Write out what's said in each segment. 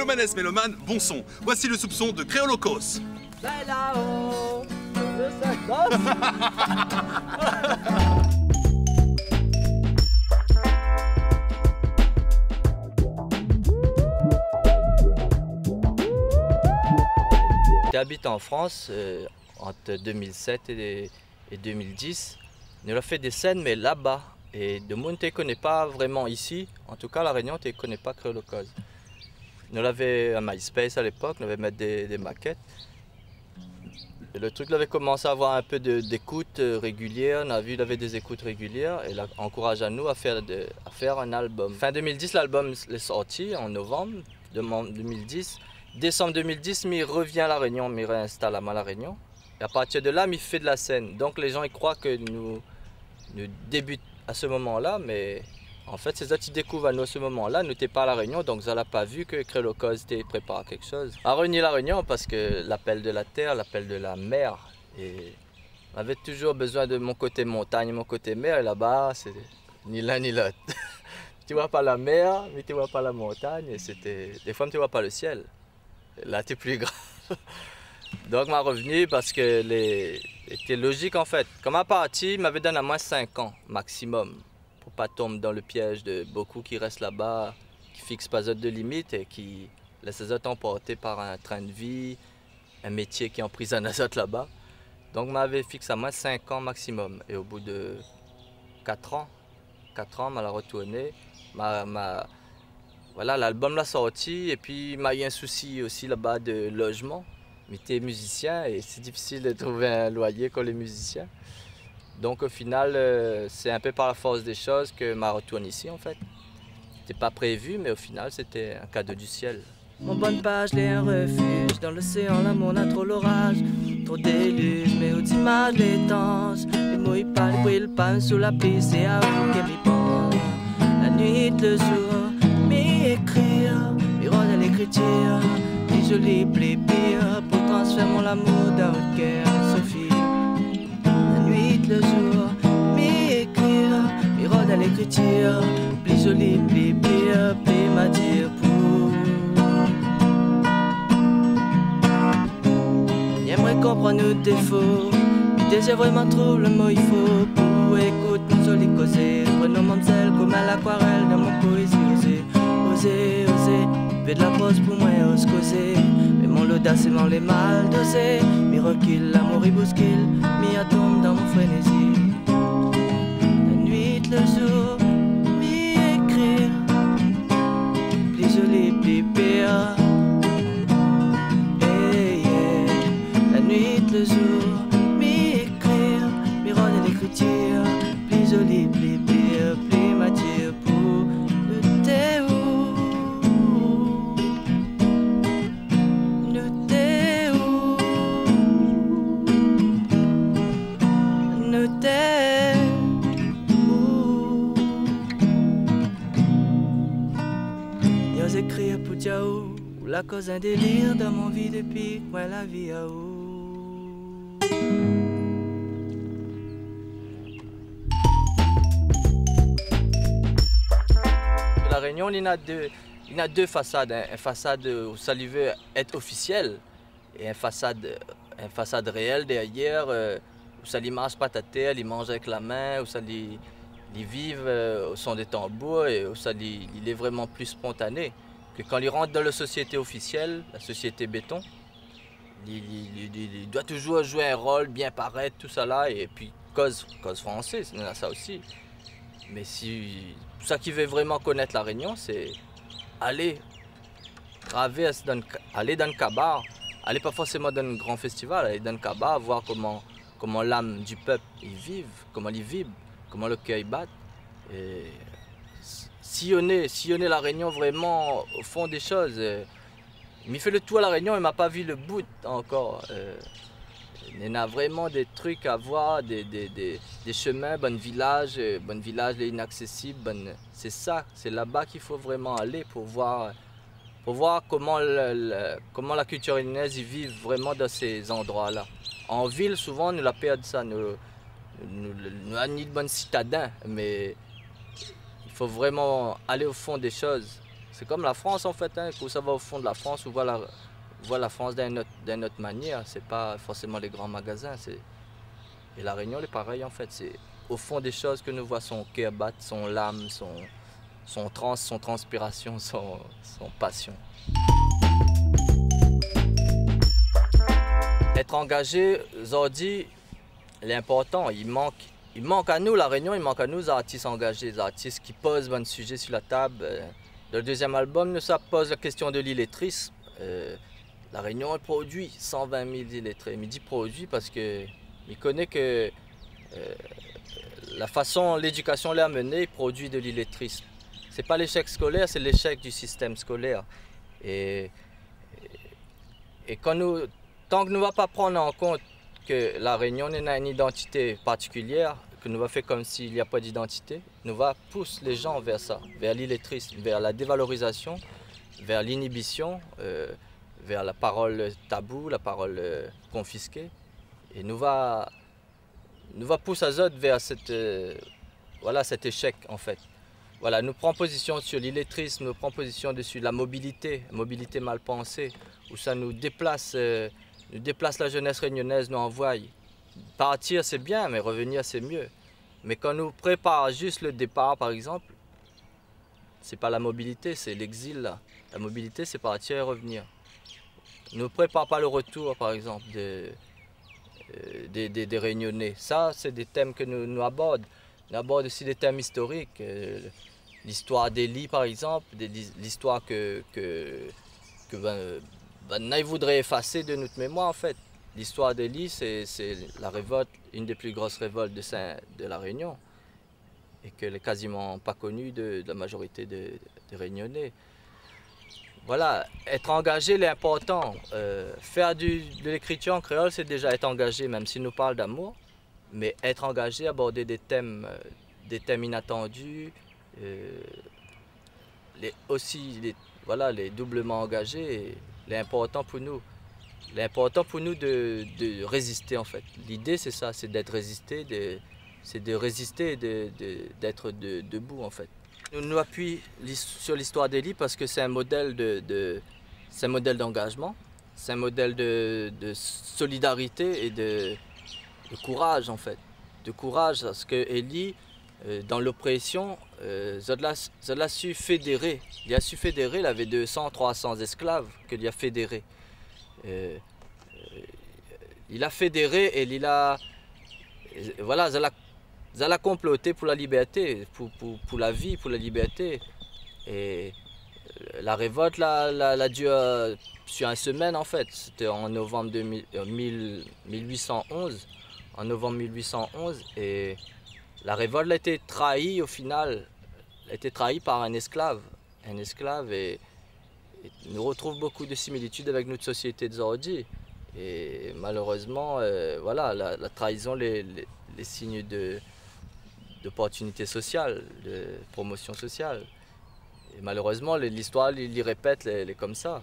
Romanes Méloman, bon son. Voici le soupçon de Créolocos. C'est là-haut, le sac. J'habite en France entre 2007 et 2010. Nous avons fait des scènes, mais là-bas. Et de monde ne connaît pas vraiment ici. En tout cas, La Réunion ne connaît pas Créolocos. Nous avions un MySpace à l'époque, nous avions mis des maquettes. Et le truc avait commencé à avoir un peu d'écoute régulière. On a vu qu'il avait des écoutes régulières et il a encouragé à nous à faire un album. Fin 2010, l'album est sorti en novembre 2010. Décembre 2010, il revient à La Réunion, il réinstalle à La Réunion. Et à partir de là, il fait de la scène. Donc les gens ils croient que nous débutons à ce moment-là, mais en fait, c'est ça qu'ils découvrent à nous à ce moment-là. Nous n'étions pas à La Réunion, donc ils n'ont pas vu que Créolocos était préparé à quelque chose. À réunir La Réunion parce que l'appel de la terre, l'appel de la mer. Et on avait toujours besoin de mon côté montagne, mon côté mer. Et là-bas, c'est ni l'un ni l'autre. Tu ne vois pas la mer, mais tu ne vois pas la montagne. Et des fois, tu ne vois pas le ciel. Et là, tu es plus grave. Donc, je suis revenu parce que c'était logique en fait. Quand je suis parti, il m'avait donné à moins 5 ans maximum pour ne pas tomber dans le piège de beaucoup qui restent là-bas, qui ne fixent pas de limites et qui laissent les autres emporter par un train de vie, un métier qui emprisonne les autres là-bas. Donc, je m'avais fixé à moins 5 ans maximum. Et au bout de 4 ans, je suis retourné. Voilà, l'album l'a sorti et puis il m'a eu un souci aussi là-bas de logement. J'étais musicien et c'est difficile de trouver un loyer comme les musiciens. Donc au final, c'est un peu par la force des choses que je retourne ici en fait. C'était pas prévu, mais au final, c'était un cadeau du ciel. Mon bonne page, l'est un refuge. Dans l'océan, l'amour a trop l'orage. Trop d'éluges, mais aux images, les danses. Les mouilles pas, les brillent pas sous la piste. C'est à vous qu'elle m'y pense. La nuit, le jour, m'y écrire. M'y rôder l'écriture. Les jolis plaisirs pour transférer mon amour dans votre cœur, Sophie. La nuit, le jour, m'y écrire. M'y rôder l'écriture. Les jolis plaisirs, puis m'a dire pour. J'aimerais comprendre nos défauts. Mais déjà vraiment trouve le mot il faut. Pour écouter nos jolis causer. Prenons mademoiselle comme à l'aquarelle dans mon poésie. Oser, fais de la pause pour moi ose causer. Mais mon l'audace et mon les mal dosés. Mi recule, l'amour il bouscule. Mi atome dans mon frénésie. La nuit, le jour, mi écrire. Plus joli, plus pire. La nuit, le jour, m'y écrire, m'y rôder l'écriture, plus joli, plus pire, plus matière pour le théo. Le théo. Le théo. J'ose écrire pour Diao, la cause un délire dans mon vie depuis, moi la vie à où. La Réunion, il y a deux façades. Une façade où ça lui veut être officiel et une façade réelle derrière où ça lui marche pas ta terre, il mange avec la main, où ça lui vivent au son des tambours et où ça il est vraiment plus spontané. Que quand il rentre dans la société officielle, la société béton, il doit toujours jouer un rôle, bien paraître, tout ça là, et puis cause français, c'est ça aussi. Mais si ça qui veut vraiment connaître La Réunion, c'est aller graver, aller dans le cabaret, aller pas forcément dans un grand festival, aller dans le cabaret, voir comment l'âme du peuple ils vivent, comment ils vibrent, comment le cœur bat. Et sillonner La Réunion vraiment au fond des choses. Il fait le tour à La Réunion, il m'a pas vu le bout encore. Il y a vraiment des trucs à voir, des chemins, bon village les inaccessibles. C'est ça, c'est là-bas qu'il faut vraiment aller pour voir comment la culture réunionnaise vit vraiment dans ces endroits-là. En ville, souvent, nous la perdons ça. Nous avons ni de bons citadins, mais il faut vraiment aller au fond des choses. C'est comme la France en fait, hein, quand ça va au fond de la France, on voit la France d'une autre manière. C'est pas forcément les grands magasins. Et la Réunion, est pareil en fait. C'est au fond des choses que nous voit son cœur battre, son lame, son transpiration, son passion. Être engagé, Zordi, l'important, il manque à nous, la Réunion, il manque à nous, les artistes engagés, les artistes qui posent un sujet sur la table. Dans le deuxième album, ça pose la question de l'illettrisme. La Réunion, elle produit 120 000 illettrés. Mais il dit produit parce qu'il connaît que la façon l'éducation l'a menée, il produit de l'illettrisme. Ce n'est pas l'échec scolaire, c'est l'échec du système scolaire. Et tant que nous ne va pas prendre en compte que la Réunion n'a une identité particulière, que nous va faire comme s'il n'y a pas d'identité, nous va pousser les gens vers ça, vers l'illettrisme, vers la dévalorisation, vers l'inhibition, vers la parole taboue, la parole confisquée. Et nous va pousser à autres vers cet échec en fait. Voilà, nous prenons position sur l'illettrisme, nous prenons position dessus la mobilité mal pensée, où ça nous déplace la jeunesse réunionnaise, nous envoie. Partir c'est bien, mais revenir c'est mieux. Mais quand nous prépare juste le départ par exemple, c'est pas la mobilité, c'est l'exil là. La mobilité c'est partir et revenir. Ne prépare pas le retour par exemple des Réunionnais. Ça c'est des thèmes que nous abordons. On aborde aussi des thèmes historiques. L'histoire d'Élie par exemple, l'histoire que Naï voudrait effacer de notre mémoire en fait. L'histoire d'Élie, c'est la révolte, une des plus grosses révoltes de la Réunion, et qu'elle n'est quasiment pas connue de la majorité des Réunionnais. Voilà, être engagé, l'important. Faire de l'écriture en créole, c'est déjà être engagé, même s'il nous parle d'amour, mais être engagé, aborder des thèmes inattendus, les doublement engagés. L'important pour nous de résister en fait. L'idée c'est ça, c'est d'être résisté, c'est de résister, d'être debout en fait. Nous appuyons sur l'histoire d'Élie parce que c'est un modèle d'engagement, c'est un modèle de solidarité et de courage en fait. De courage parce que Élie, dans l'oppression, il a su fédérer. Il avait 200, 300 esclaves qu'il a fédérés. Il a fédéré et il a comploté pour la liberté, pour la vie, pour la liberté. Et la révolte l'a duré sur une semaine en fait. C'était en novembre 1811. En novembre 1811 et la révolte a été trahie au final. Elle a été trahie par un esclave. Et nous retrouve beaucoup de similitudes avec notre société d'aujourd'hui. Et malheureusement, la trahison, les signes d'opportunité sociale, de promotion sociale. Et malheureusement, l'histoire il répète les comme ça.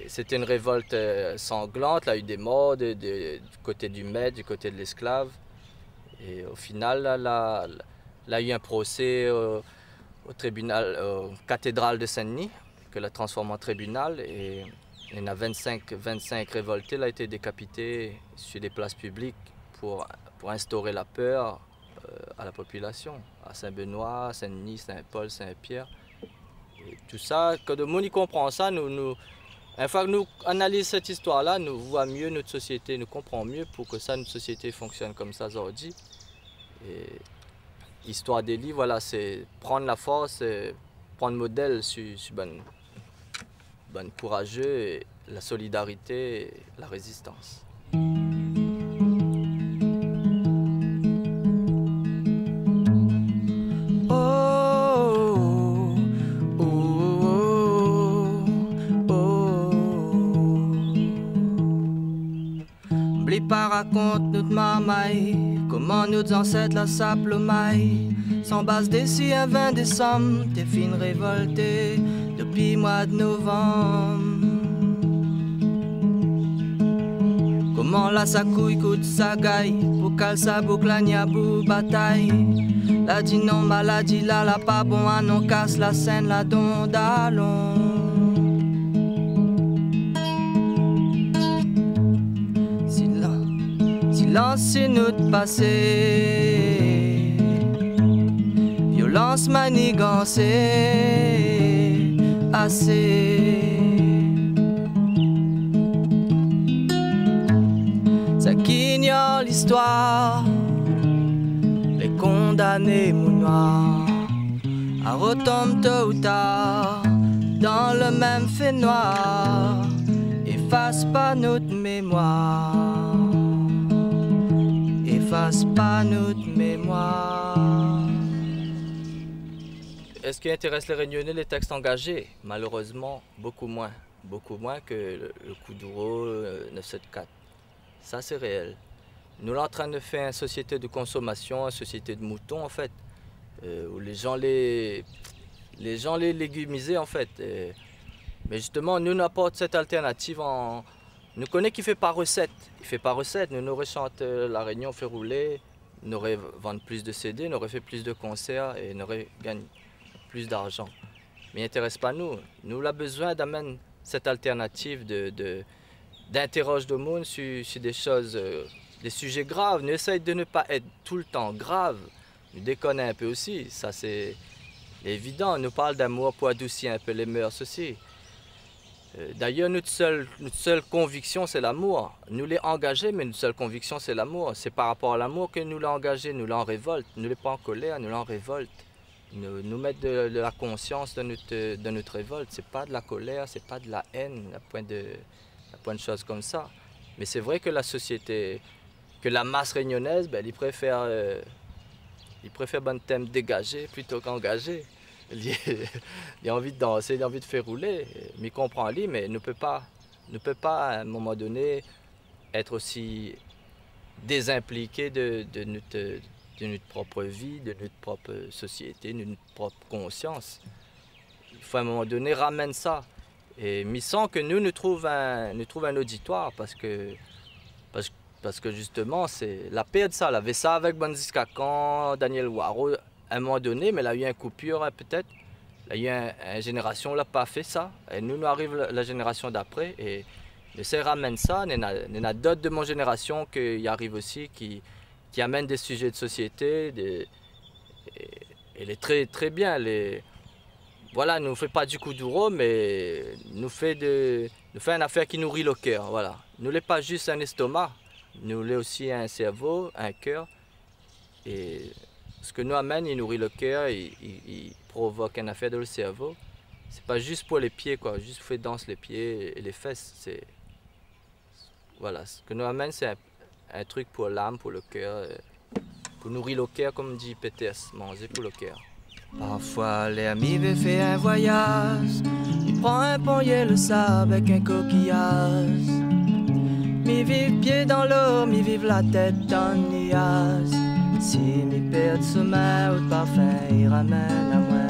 C'était une révolte sanglante, il y a eu des morts du côté du maître, du côté de l'esclave. Et au final, là, il y a eu un procès au tribunal, aux cathédrale de Saint-Denis, que l'a transformé en tribunal. Et il y en a 25 révoltés, là, a été décapités sur des places publiques pour instaurer la peur à la population, à Saint-Benoît, Saint-Denis, Saint-Paul, Saint-Pierre. Et tout ça, quand le monde y comprend ça, une fois que nous analysons cette histoire-là, nous voyons mieux notre société, nous comprenons mieux pour que ça, notre société fonctionne comme ça aujourd'hui. Et l'histoire d'Élie, voilà, c'est prendre la force, prendre modèle sur ben courageux, et la solidarité et la résistance. Pas raconte notre mamaille, comment nos ancêtres la saplomaille. Sans base d'ici à 20 décembre, t'es fines révoltées depuis mois de novembre. Comment la sa couille coûte sa gaille, pour qu'elle sa boucle à bataille. La dit non, maladie, là, pas bon, ah non, casse la scène, la don, d'allons. Silence, c'est notre passé. Violence manigancée, assez. Ça qui ignore l'histoire, les condamnés mounoirs, à retomber tôt ou tard dans le même fait noir. Efface pas notre mémoire, efface pas notre mémoire. Est-ce qui intéresse les Réunionnais, les textes engagés? Malheureusement, beaucoup moins que le Kuduro 974. Ça, c'est réel. Nous sommes en train de faire une société de consommation, une société de moutons, en fait, où les gens les légumisaient, en fait. Mais justement, nous n'apportons cette alternative Nous connaissons qu'il ne fait pas recette. Il ne fait pas recette. Nous aurait chanté La Réunion fait rouler, nous aurait vendu plus de CD, nous aurait fait plus de concerts et nous aurait gagné plus d'argent. Mais il n'intéresse pas nous. Nous avons besoin d'amener cette alternative d'interroger le monde sur des choses, des sujets graves. Nous essayons de ne pas être tout le temps grave. Nous déconnons un peu aussi, ça c'est évident. Nous parlons d'amour pour adoucir un peu les mœurs aussi. D'ailleurs, notre seule conviction, c'est l'amour. Nous l'avons engagé, mais notre seule conviction, c'est l'amour. C'est par rapport à l'amour que nous l'avons engagé, nous l'avons en révolte. Nous ne l'avons pas en colère, nous l'avons en révolte. Nous mettre de la conscience de notre révolte. Ce n'est pas de la colère, ce n'est pas de la haine, à point de choses comme ça. Mais c'est vrai que la société, que la masse réunionnaise, ben, il préfère un thème dégagé plutôt qu'engagé. Il a envie de danser, il a envie de faire rouler. Mais il comprend lui, mais ne peut pas à un moment donné être aussi désimpliqué de notre propre vie, de notre propre société, de notre propre conscience. Il faut à un moment donné ramener ça. Et il semble que nous trouve un auditoire parce que justement, c'est la paix de ça. Elle avait ça avec Bandis Kakan, Daniel Waro, à un moment donné, mais il a eu une coupure peut-être. Il y a eu une génération qui n'a pas fait ça. Et nous arrive la génération d'après. Et j'essaie de ramener ça. Il y en a d'autres de mon génération qui arrivent aussi, qui amènent des sujets de société. Et les très, très bien. Voilà, nous ne fait pas du Kuduro, mais nous fait une affaire qui nourrit le cœur. Voilà. Nous n'est pas juste un estomac. Nous l'est aussi un cerveau, un cœur. Et ce que nous amène, il nourrit le cœur, il provoque une affaire dans le cerveau. C'est pas juste pour les pieds, quoi. Juste faire danser les pieds et les fesses. Voilà. Ce que nous amène, c'est un truc pour l'âme, pour le cœur. Pour nourrir le cœur, comme dit PTS, manger pour le cœur. Parfois, les amis veulent faire un voyage. Il prend un ponnier le sable avec un coquillage. Mi vive pied dans l'eau, mi vive la tête dans le nuage. Si mi perd sommeil ou de parfum, il ramène à moi.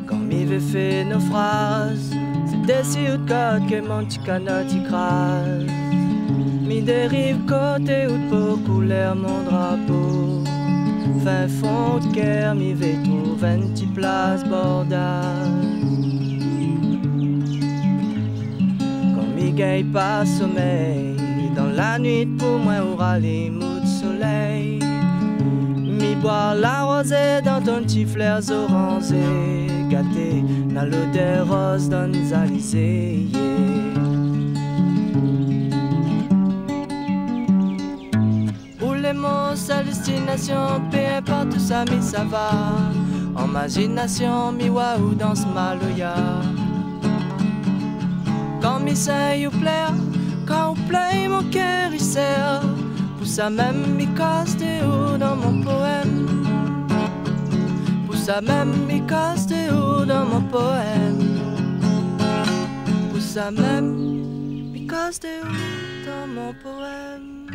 Quand mi veut faire naufrage, c'est des sites de côte que mon petit canot y crase. Mi dérive côté ou de peau, couleur mon drapeau. Fin fond de guerre, mi veut trouver une petite place bordage. Gagne pas sommeil, dans la nuit pour moi aura les mots de soleil. Mi boire la rosée dans ton petit fleur orangé, gâté dans l'odeur rose dans les alizés. Où les mots, sa destination, peu importe où ça, mi ça va. En imagination, mi waouh dans ce maloya. Quand mi say you plaire, quand vous plaît mon cœur il sert. Pour ça même mi casse des hauts dans mon poème. Pour ça même mi casse des hauts dans mon poème. Pour ça même mi casse des hauts dans mon poème.